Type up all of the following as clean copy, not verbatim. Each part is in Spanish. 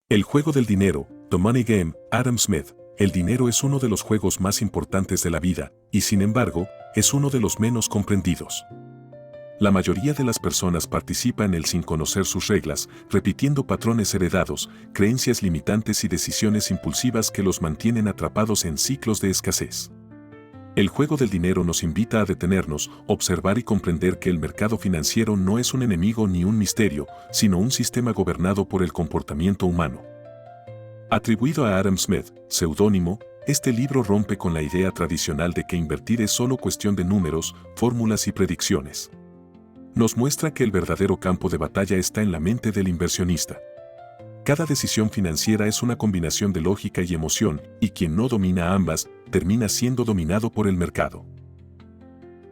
El juego del dinero, The Money Game, Adam Smith. El dinero es uno de los juegos más importantes de la vida, y sin embargo, es uno de los menos comprendidos. La mayoría de las personas participa en él sin conocer sus reglas, repitiendo patrones heredados, creencias limitantes y decisiones impulsivas que los mantienen atrapados en ciclos de escasez. El juego del dinero nos invita a detenernos, observar y comprender que el mercado financiero no es un enemigo ni un misterio, sino un sistema gobernado por el comportamiento humano. Atribuido a Adam Smith, seudónimo, este libro rompe con la idea tradicional de que invertir es solo cuestión de números, fórmulas y predicciones. Nos muestra que el verdadero campo de batalla está en la mente del inversionista. Cada decisión financiera es una combinación de lógica y emoción, y quien no domina ambas, termina siendo dominado por el mercado.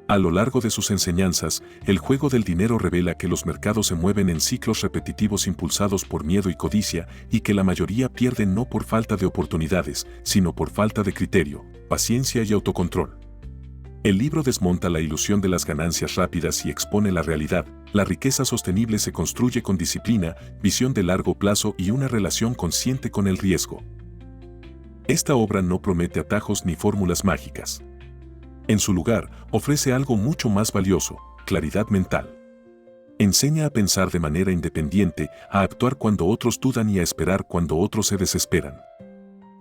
A lo largo de sus enseñanzas, el juego del dinero revela que los mercados se mueven en ciclos repetitivos impulsados por miedo y codicia, y que la mayoría pierden no por falta de oportunidades, sino por falta de criterio, paciencia y autocontrol. El libro desmonta la ilusión de las ganancias rápidas y expone la realidad. La riqueza sostenible se construye con disciplina, visión de largo plazo y una relación consciente con el riesgo. Esta obra no promete atajos ni fórmulas mágicas. En su lugar, ofrece algo mucho más valioso: claridad mental. Enseña a pensar de manera independiente, a actuar cuando otros dudan y a esperar cuando otros se desesperan.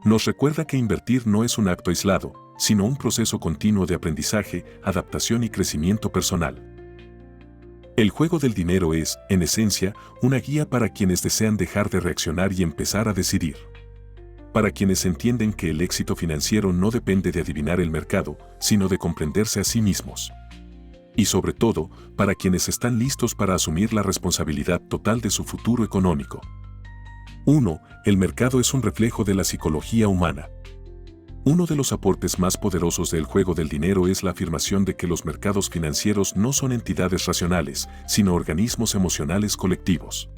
Nos recuerda que invertir no es un acto aislado, sino un proceso continuo de aprendizaje, adaptación y crecimiento personal. El juego del dinero es, en esencia, una guía para quienes desean dejar de reaccionar y empezar a decidir. Para quienes entienden que el éxito financiero no depende de adivinar el mercado, sino de comprenderse a sí mismos. Y sobre todo, para quienes están listos para asumir la responsabilidad total de su futuro económico. 1. El mercado es un reflejo de la psicología humana. Uno de los aportes más poderosos del juego del dinero es la afirmación de que los mercados financieros no son entidades racionales, sino organismos emocionales colectivos.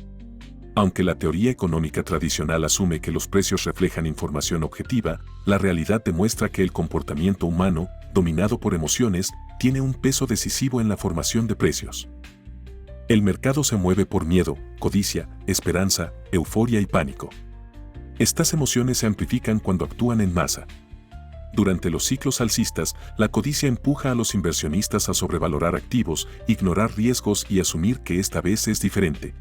Aunque la teoría económica tradicional asume que los precios reflejan información objetiva, la realidad demuestra que el comportamiento humano, dominado por emociones, tiene un peso decisivo en la formación de precios. El mercado se mueve por miedo, codicia, esperanza, euforia y pánico. Estas emociones se amplifican cuando actúan en masa. Durante los ciclos alcistas, la codicia empuja a los inversionistas a sobrevalorar activos, ignorar riesgos y asumir que esta vez es diferente.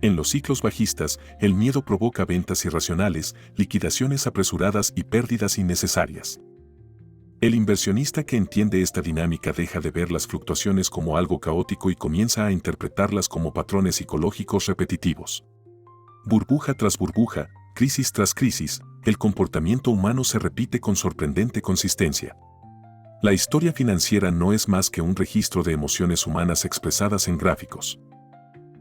En los ciclos bajistas, el miedo provoca ventas irracionales, liquidaciones apresuradas y pérdidas innecesarias. El inversionista que entiende esta dinámica deja de ver las fluctuaciones como algo caótico y comienza a interpretarlas como patrones psicológicos repetitivos. Burbuja tras burbuja, crisis tras crisis, el comportamiento humano se repite con sorprendente consistencia. La historia financiera no es más que un registro de emociones humanas expresadas en gráficos.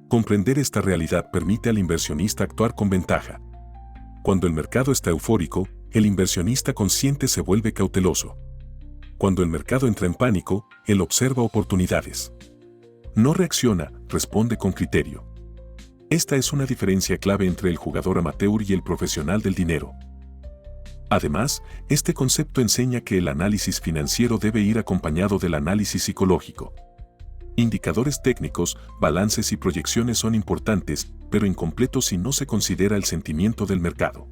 Comprender esta realidad permite al inversionista actuar con ventaja. Cuando el mercado está eufórico, el inversionista consciente se vuelve cauteloso. Cuando el mercado entra en pánico, él observa oportunidades. No reacciona, responde con criterio. Esta es una diferencia clave entre el jugador amateur y el profesional del dinero. Además, este concepto enseña que el análisis financiero debe ir acompañado del análisis psicológico. Indicadores técnicos, balances y proyecciones son importantes, pero incompletos si no se considera el sentimiento del mercado.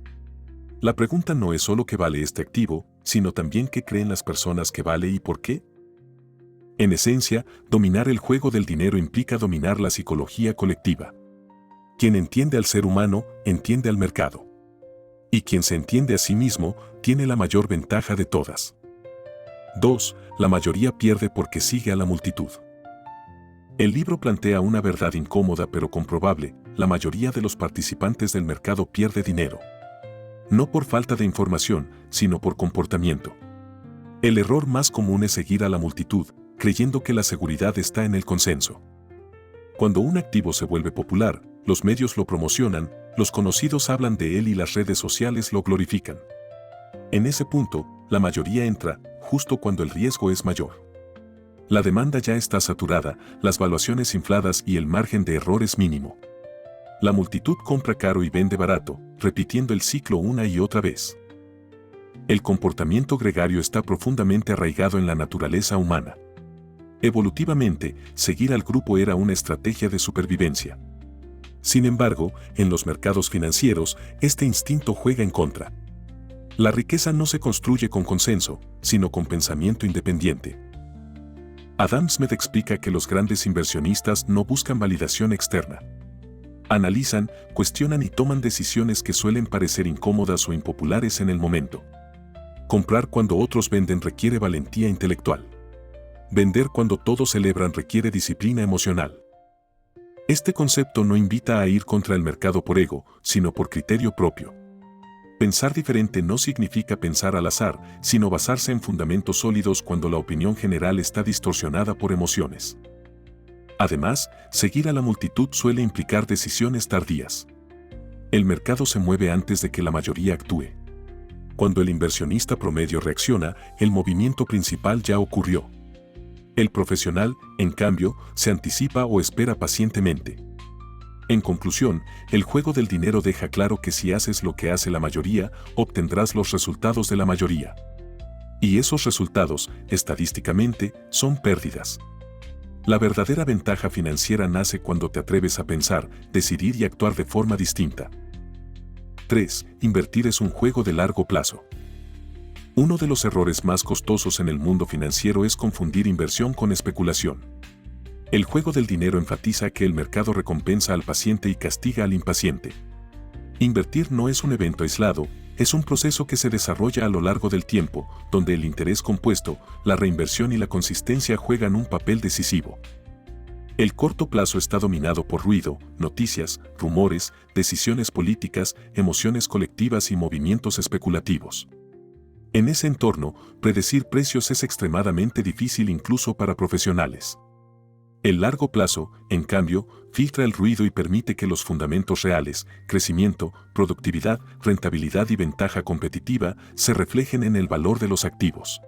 La pregunta no es solo qué vale este activo, sino también qué creen las personas que vale y por qué. En esencia, dominar el juego del dinero implica dominar la psicología colectiva. Quien entiende al ser humano, entiende al mercado. Y quien se entiende a sí mismo, tiene la mayor ventaja de todas. 2. La mayoría pierde porque sigue a la multitud. El libro plantea una verdad incómoda pero comprobable: la mayoría de los participantes del mercado pierde dinero. No por falta de información, sino por comportamiento. El error más común es seguir a la multitud, creyendo que la seguridad está en el consenso. Cuando un activo se vuelve popular, los medios lo promocionan, los conocidos hablan de él y las redes sociales lo glorifican. En ese punto, la mayoría entra, justo cuando el riesgo es mayor. La demanda ya está saturada, las valuaciones infladas y el margen de error es mínimo. La multitud compra caro y vende barato, repitiendo el ciclo una y otra vez. El comportamiento gregario está profundamente arraigado en la naturaleza humana. Evolutivamente, seguir al grupo era una estrategia de supervivencia. Sin embargo, en los mercados financieros, este instinto juega en contra. La riqueza no se construye con consenso, sino con pensamiento independiente. Adam Smith explica que los grandes inversionistas no buscan validación externa. Analizan, cuestionan y toman decisiones que suelen parecer incómodas o impopulares en el momento. Comprar cuando otros venden requiere valentía intelectual. Vender cuando todos celebran requiere disciplina emocional. Este concepto no invita a ir contra el mercado por ego, sino por criterio propio. Pensar diferente no significa pensar al azar, sino basarse en fundamentos sólidos cuando la opinión general está distorsionada por emociones. Además, seguir a la multitud suele implicar decisiones tardías. El mercado se mueve antes de que la mayoría actúe. Cuando el inversionista promedio reacciona, el movimiento principal ya ocurrió. El profesional, en cambio, se anticipa o espera pacientemente. En conclusión, el juego del dinero deja claro que si haces lo que hace la mayoría, obtendrás los resultados de la mayoría. Y esos resultados, estadísticamente, son pérdidas. La verdadera ventaja financiera nace cuando te atreves a pensar, decidir y actuar de forma distinta. 3. Invertir es un juego de largo plazo. Uno de los errores más costosos en el mundo financiero es confundir inversión con especulación. El juego del dinero enfatiza que el mercado recompensa al paciente y castiga al impaciente. Invertir no es un evento aislado, es un proceso que se desarrolla a lo largo del tiempo, donde el interés compuesto, la reinversión y la consistencia juegan un papel decisivo. El corto plazo está dominado por ruido, noticias, rumores, decisiones políticas, emociones colectivas y movimientos especulativos. En ese entorno, predecir precios es extremadamente difícil incluso para profesionales. El largo plazo, en cambio, filtra el ruido y permite que los fundamentos reales, crecimiento, productividad, rentabilidad y ventaja competitiva, se reflejen en el valor de los activos.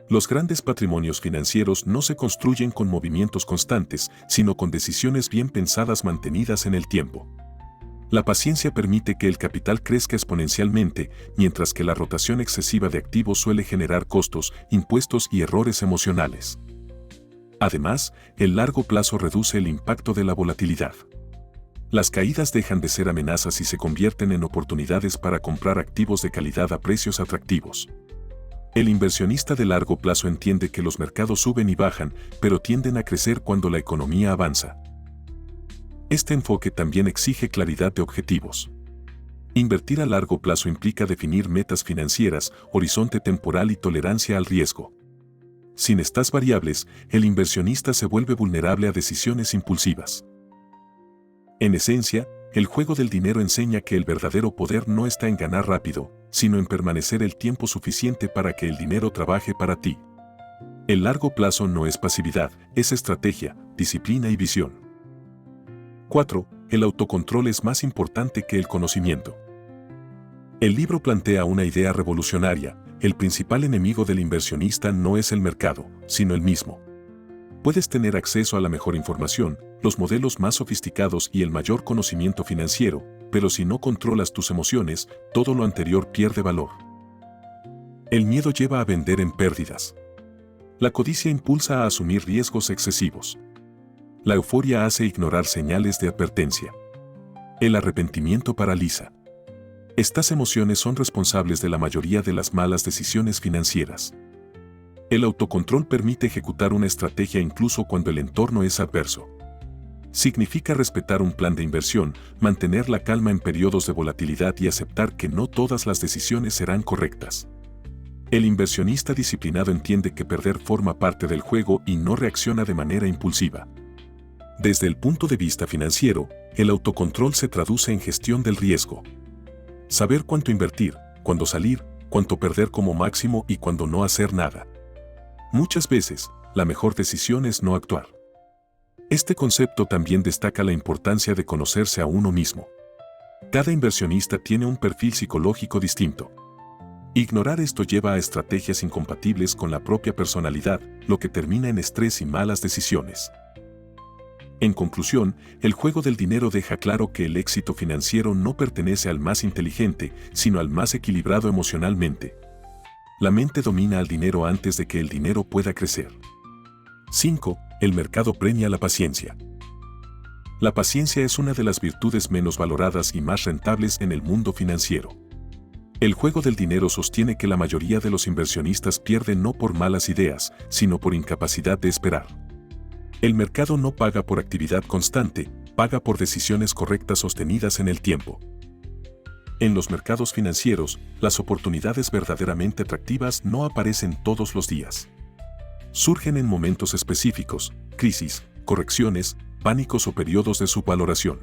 Los grandes patrimonios financieros no se construyen con movimientos constantes, sino con decisiones bien pensadas mantenidas en el tiempo. La paciencia permite que el capital crezca exponencialmente, mientras que la rotación excesiva de activos suele generar costos, impuestos y errores emocionales. Además, el largo plazo reduce el impacto de la volatilidad. Las caídas dejan de ser amenazas y se convierten en oportunidades para comprar activos de calidad a precios atractivos. El inversionista de largo plazo entiende que los mercados suben y bajan, pero tienden a crecer cuando la economía avanza. Este enfoque también exige claridad de objetivos. Invertir a largo plazo implica definir metas financieras, horizonte temporal y tolerancia al riesgo. Sin estas variables, el inversionista se vuelve vulnerable a decisiones impulsivas. En esencia, el juego del dinero enseña que el verdadero poder no está en ganar rápido, sino en permanecer el tiempo suficiente para que el dinero trabaje para ti. El largo plazo no es pasividad, es estrategia, disciplina y visión. 4. El autocontrol es más importante que el conocimiento. El libro plantea una idea revolucionaria: el principal enemigo del inversionista no es el mercado, sino el mismo. Puedes tener acceso a la mejor información, los modelos más sofisticados y el mayor conocimiento financiero, pero si no controlas tus emociones, todo lo anterior pierde valor. El miedo lleva a vender en pérdidas. La codicia impulsa a asumir riesgos excesivos. La euforia hace ignorar señales de advertencia. El arrepentimiento paraliza. Estas emociones son responsables de la mayoría de las malas decisiones financieras. El autocontrol permite ejecutar una estrategia incluso cuando el entorno es adverso. Significa respetar un plan de inversión, mantener la calma en periodos de volatilidad y aceptar que no todas las decisiones serán correctas. El inversionista disciplinado entiende que perder forma parte del juego y no reacciona de manera impulsiva. Desde el punto de vista financiero, el autocontrol se traduce en gestión del riesgo. Saber cuánto invertir, cuándo salir, cuánto perder como máximo y cuándo no hacer nada. Muchas veces, la mejor decisión es no actuar. Este concepto también destaca la importancia de conocerse a uno mismo. Cada inversionista tiene un perfil psicológico distinto. Ignorar esto lleva a estrategias incompatibles con la propia personalidad, lo que termina en estrés y malas decisiones. En conclusión, el juego del dinero deja claro que el éxito financiero no pertenece al más inteligente, sino al más equilibrado emocionalmente. La mente domina al dinero antes de que el dinero pueda crecer. 5. El mercado premia la paciencia. La paciencia es una de las virtudes menos valoradas y más rentables en el mundo financiero. El juego del dinero sostiene que la mayoría de los inversionistas pierden no por malas ideas, sino por incapacidad de esperar. El mercado no paga por actividad constante, paga por decisiones correctas sostenidas en el tiempo. En los mercados financieros, las oportunidades verdaderamente atractivas no aparecen todos los días. Surgen en momentos específicos, crisis, correcciones, pánicos o periodos de subvaloración.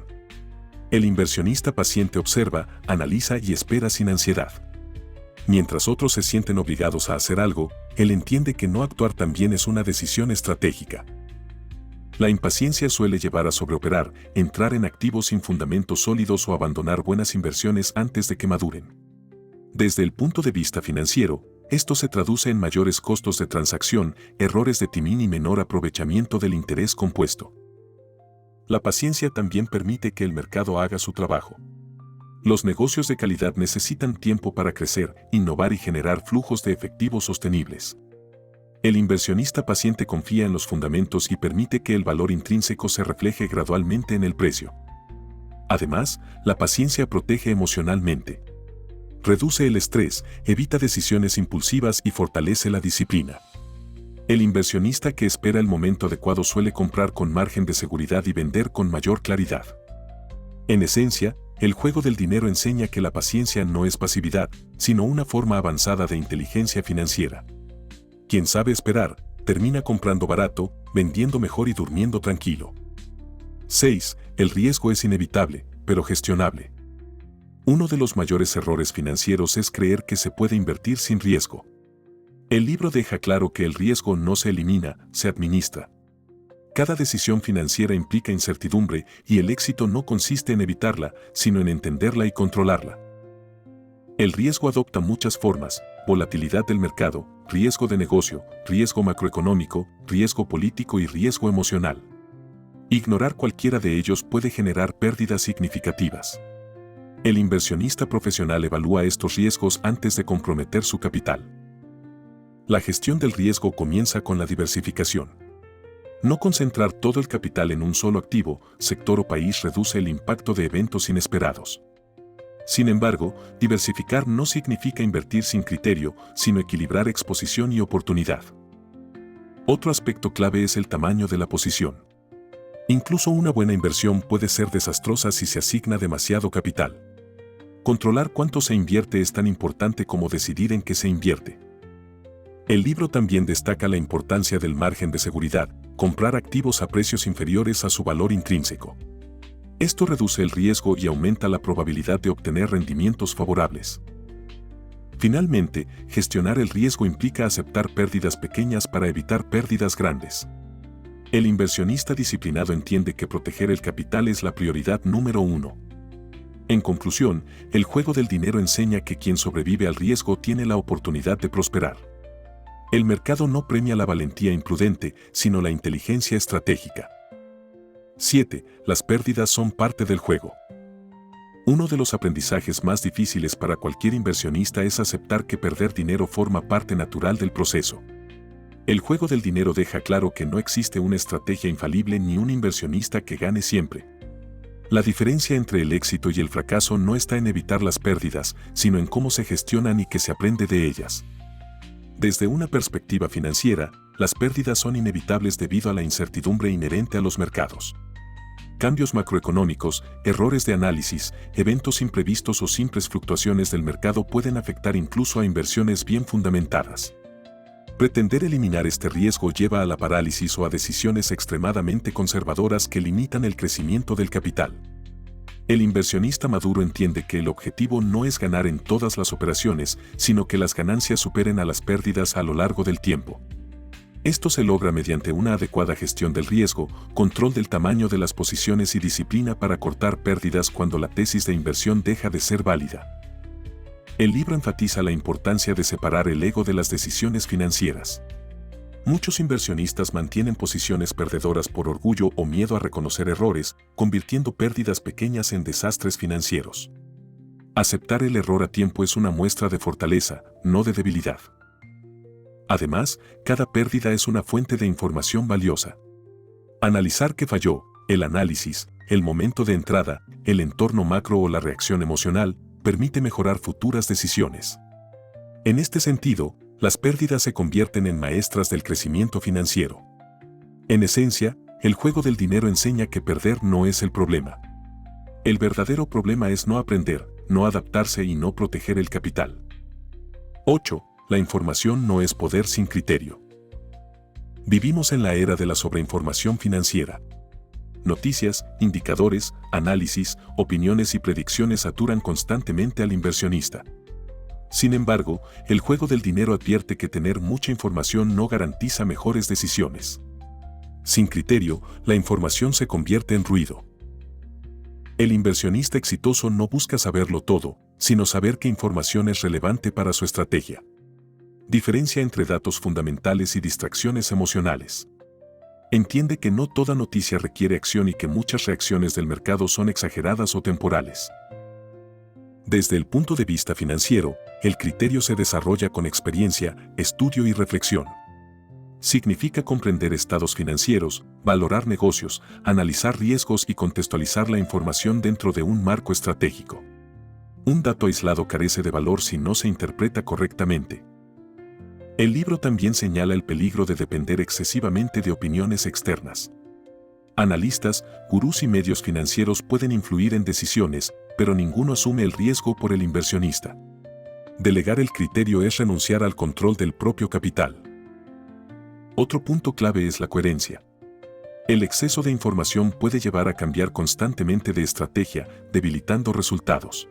El inversionista paciente observa, analiza y espera sin ansiedad. Mientras otros se sienten obligados a hacer algo, él entiende que no actuar también es una decisión estratégica. La impaciencia suele llevar a sobreoperar, entrar en activos sin fundamentos sólidos o abandonar buenas inversiones antes de que maduren. Desde el punto de vista financiero, esto se traduce en mayores costos de transacción, errores de timing y menor aprovechamiento del interés compuesto. La paciencia también permite que el mercado haga su trabajo. Los negocios de calidad necesitan tiempo para crecer, innovar y generar flujos de efectivo sostenibles. El inversionista paciente confía en los fundamentos y permite que el valor intrínseco se refleje gradualmente en el precio. Además, la paciencia protege emocionalmente. Reduce el estrés, evita decisiones impulsivas y fortalece la disciplina. El inversionista que espera el momento adecuado suele comprar con margen de seguridad y vender con mayor claridad. En esencia, el juego del dinero enseña que la paciencia no es pasividad, sino una forma avanzada de inteligencia financiera. Quien sabe esperar, termina comprando barato, vendiendo mejor y durmiendo tranquilo. 6. El riesgo es inevitable, pero gestionable. Uno de los mayores errores financieros es creer que se puede invertir sin riesgo. El libro deja claro que el riesgo no se elimina, se administra. Cada decisión financiera implica incertidumbre y el éxito no consiste en evitarla, sino en entenderla y controlarla. El riesgo adopta muchas formas: volatilidad del mercado, riesgo de negocio, riesgo macroeconómico, riesgo político y riesgo emocional. Ignorar cualquiera de ellos puede generar pérdidas significativas. El inversionista profesional evalúa estos riesgos antes de comprometer su capital. La gestión del riesgo comienza con la diversificación. No concentrar todo el capital en un solo activo, sector o país reduce el impacto de eventos inesperados. Sin embargo, diversificar no significa invertir sin criterio, sino equilibrar exposición y oportunidad. Otro aspecto clave es el tamaño de la posición. Incluso una buena inversión puede ser desastrosa si se asigna demasiado capital. Controlar cuánto se invierte es tan importante como decidir en qué se invierte. El libro también destaca la importancia del margen de seguridad, comprar activos a precios inferiores a su valor intrínseco. Esto reduce el riesgo y aumenta la probabilidad de obtener rendimientos favorables. Finalmente, gestionar el riesgo implica aceptar pérdidas pequeñas para evitar pérdidas grandes. El inversionista disciplinado entiende que proteger el capital es la prioridad número uno. En conclusión, el juego del dinero enseña que quien sobrevive al riesgo tiene la oportunidad de prosperar. El mercado no premia la valentía imprudente, sino la inteligencia estratégica. 7. Las pérdidas son parte del juego. Uno de los aprendizajes más difíciles para cualquier inversionista es aceptar que perder dinero forma parte natural del proceso. El juego del dinero deja claro que no existe una estrategia infalible ni un inversionista que gane siempre. La diferencia entre el éxito y el fracaso no está en evitar las pérdidas, sino en cómo se gestionan y qué se aprende de ellas. Desde una perspectiva financiera, las pérdidas son inevitables debido a la incertidumbre inherente a los mercados. Cambios macroeconómicos, errores de análisis, eventos imprevistos o simples fluctuaciones del mercado pueden afectar incluso a inversiones bien fundamentadas. Pretender eliminar este riesgo lleva a la parálisis o a decisiones extremadamente conservadoras que limitan el crecimiento del capital. El inversionista maduro entiende que el objetivo no es ganar en todas las operaciones, sino que las ganancias superen a las pérdidas a lo largo del tiempo. Esto se logra mediante una adecuada gestión del riesgo, control del tamaño de las posiciones y disciplina para cortar pérdidas cuando la tesis de inversión deja de ser válida. El libro enfatiza la importancia de separar el ego de las decisiones financieras. Muchos inversionistas mantienen posiciones perdedoras por orgullo o miedo a reconocer errores, convirtiendo pérdidas pequeñas en desastres financieros. Aceptar el error a tiempo es una muestra de fortaleza, no de debilidad. Además, cada pérdida es una fuente de información valiosa. Analizar qué falló, el análisis, el momento de entrada, el entorno macro o la reacción emocional, permite mejorar futuras decisiones. En este sentido, las pérdidas se convierten en maestras del crecimiento financiero. En esencia, el juego del dinero enseña que perder no es el problema. El verdadero problema es no aprender, no adaptarse y no proteger el capital. 8. La información no es poder sin criterio. Vivimos en la era de la sobreinformación financiera. Noticias, indicadores, análisis, opiniones y predicciones saturan constantemente al inversionista. Sin embargo, el juego del dinero advierte que tener mucha información no garantiza mejores decisiones. Sin criterio, la información se convierte en ruido. El inversionista exitoso no busca saberlo todo, sino saber qué información es relevante para su estrategia. Diferencia entre datos fundamentales y distracciones emocionales. Entiende que no toda noticia requiere acción y que muchas reacciones del mercado son exageradas o temporales. Desde el punto de vista financiero, el criterio se desarrolla con experiencia, estudio y reflexión. Significa comprender estados financieros, valorar negocios, analizar riesgos y contextualizar la información dentro de un marco estratégico. Un dato aislado carece de valor si no se interpreta correctamente. El libro también señala el peligro de depender excesivamente de opiniones externas. Analistas, gurús y medios financieros pueden influir en decisiones, pero ninguno asume el riesgo por el inversionista. Delegar el criterio es renunciar al control del propio capital. Otro punto clave es la coherencia. El exceso de información puede llevar a cambiar constantemente de estrategia, debilitando resultados.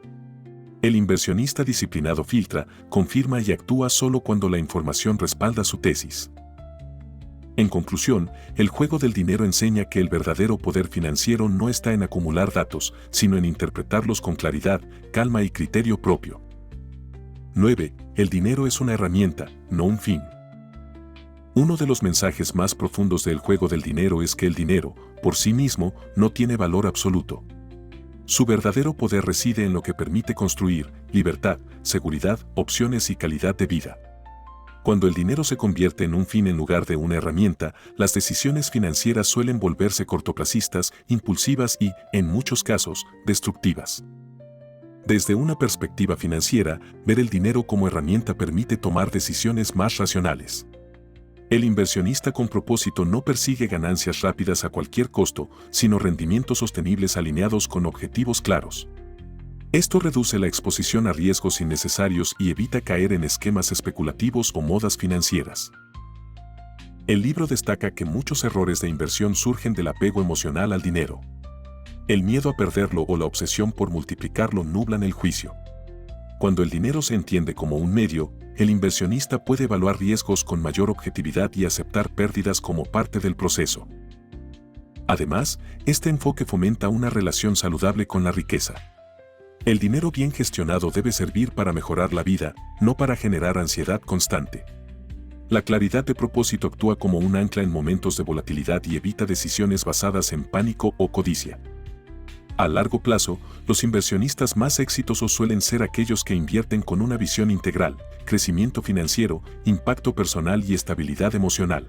El inversionista disciplinado filtra, confirma y actúa solo cuando la información respalda su tesis. En conclusión, el juego del dinero enseña que el verdadero poder financiero no está en acumular datos, sino en interpretarlos con claridad, calma y criterio propio. 9. El dinero es una herramienta, no un fin. Uno de los mensajes más profundos del juego del dinero es que el dinero, por sí mismo, no tiene valor absoluto. Su verdadero poder reside en lo que permite construir libertad, seguridad, opciones y calidad de vida. Cuando el dinero se convierte en un fin en lugar de una herramienta, las decisiones financieras suelen volverse cortoplacistas, impulsivas y, en muchos casos, destructivas. Desde una perspectiva financiera, ver el dinero como herramienta permite tomar decisiones más racionales. El inversionista con propósito no persigue ganancias rápidas a cualquier costo, sino rendimientos sostenibles alineados con objetivos claros. Esto reduce la exposición a riesgos innecesarios y evita caer en esquemas especulativos o modas financieras. El libro destaca que muchos errores de inversión surgen del apego emocional al dinero. El miedo a perderlo o la obsesión por multiplicarlo nublan el juicio. Cuando el dinero se entiende como un medio, el inversionista puede evaluar riesgos con mayor objetividad y aceptar pérdidas como parte del proceso. Además, este enfoque fomenta una relación saludable con la riqueza. El dinero bien gestionado debe servir para mejorar la vida, no para generar ansiedad constante. La claridad de propósito actúa como un ancla en momentos de volatilidad y evita decisiones basadas en pánico o codicia. A largo plazo, los inversionistas más exitosos suelen ser aquellos que invierten con una visión integral, crecimiento financiero, impacto personal y estabilidad emocional.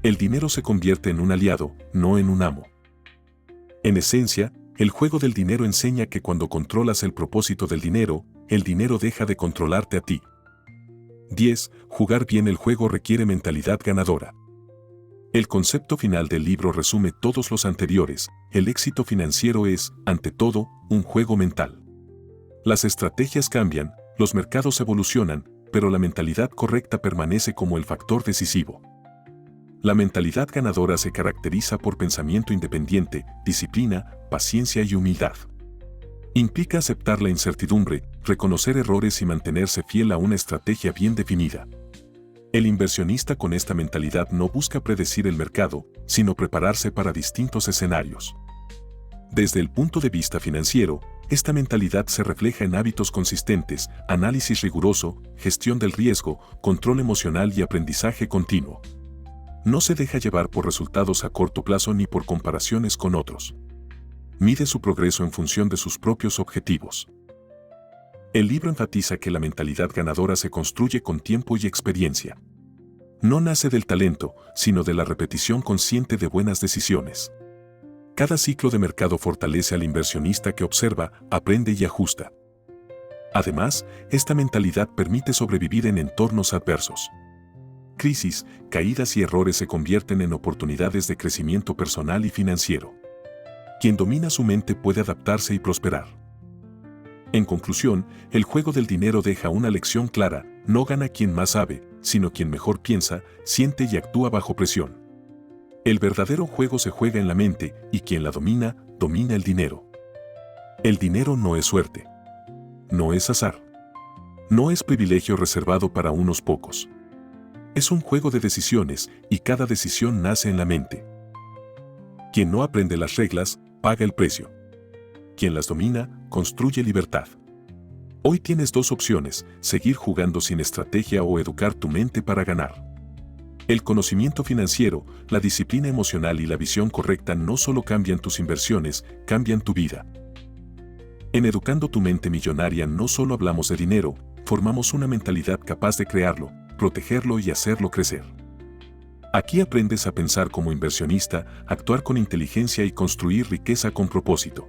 El dinero se convierte en un aliado, no en un amo. En esencia, el juego del dinero enseña que cuando controlas el propósito del dinero, el dinero deja de controlarte a ti. 10. Jugar bien el juego requiere mentalidad ganadora. El concepto final del libro resume todos los anteriores. El éxito financiero es, ante todo, un juego mental. Las estrategias cambian, los mercados evolucionan, pero la mentalidad correcta permanece como el factor decisivo. La mentalidad ganadora se caracteriza por pensamiento independiente, disciplina, paciencia y humildad. Implica aceptar la incertidumbre, reconocer errores y mantenerse fiel a una estrategia bien definida. El inversionista con esta mentalidad no busca predecir el mercado, sino prepararse para distintos escenarios. Desde el punto de vista financiero, esta mentalidad se refleja en hábitos consistentes, análisis riguroso, gestión del riesgo, control emocional y aprendizaje continuo. No se deja llevar por resultados a corto plazo ni por comparaciones con otros. Mide su progreso en función de sus propios objetivos. El libro enfatiza que la mentalidad ganadora se construye con tiempo y experiencia. No nace del talento, sino de la repetición consciente de buenas decisiones. Cada ciclo de mercado fortalece al inversionista que observa, aprende y ajusta. Además, esta mentalidad permite sobrevivir en entornos adversos. Crisis, caídas y errores se convierten en oportunidades de crecimiento personal y financiero. Quien domina su mente puede adaptarse y prosperar. En conclusión, el juego del dinero deja una lección clara: no gana quien más sabe, sino quien mejor piensa, siente y actúa bajo presión. El verdadero juego se juega en la mente, y quien la domina, domina el dinero. El dinero no es suerte. No es azar. No es privilegio reservado para unos pocos. Es un juego de decisiones, y cada decisión nace en la mente. Quien no aprende las reglas, paga el precio. Quien las domina, construye libertad. Hoy tienes dos opciones: seguir jugando sin estrategia o educar tu mente para ganar. El conocimiento financiero, la disciplina emocional y la visión correcta no solo cambian tus inversiones, cambian tu vida. En Educando tu mente millonaria no solo hablamos de dinero, formamos una mentalidad capaz de crearlo, protegerlo y hacerlo crecer. Aquí aprendes a pensar como inversionista, actuar con inteligencia y construir riqueza con propósito.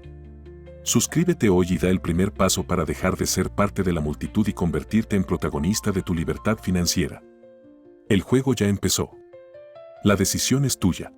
Suscríbete hoy y da el primer paso para dejar de ser parte de la multitud y convertirte en protagonista de tu libertad financiera. El juego ya empezó. La decisión es tuya.